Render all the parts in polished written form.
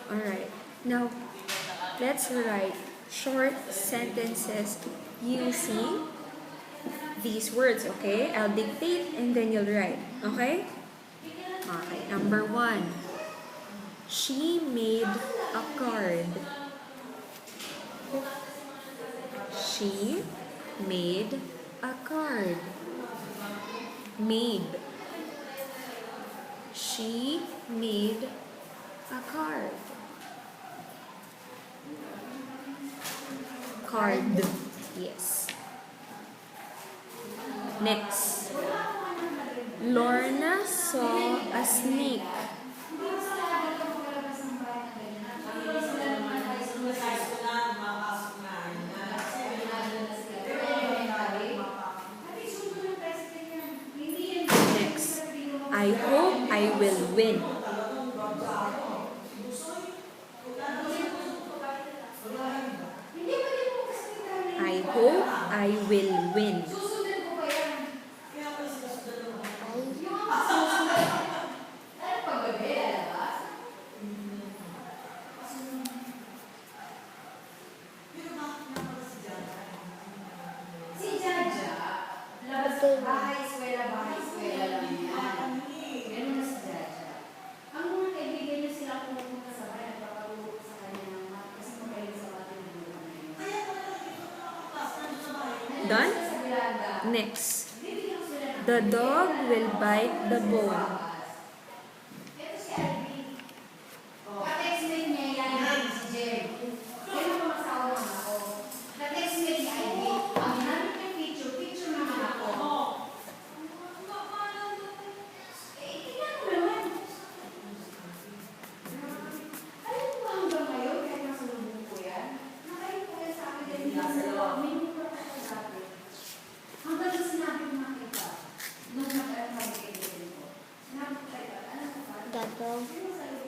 Alright. Now, let's write short sentences using these words, okay? I'll dictate and then you'll write, okay? Okay, number 1. She made a card. She made a card. Made. She made a card. Card. Yes. Next. Lorna saw a snake. Next. I hope I will win. I hope I will win. Done? Next. The dog will bite the bone.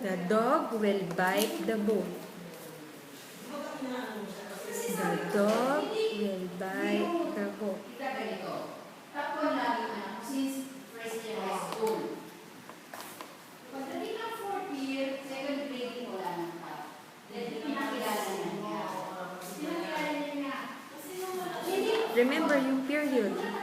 The dog will bite the bone. The dog will bite the bone. Remember yung period.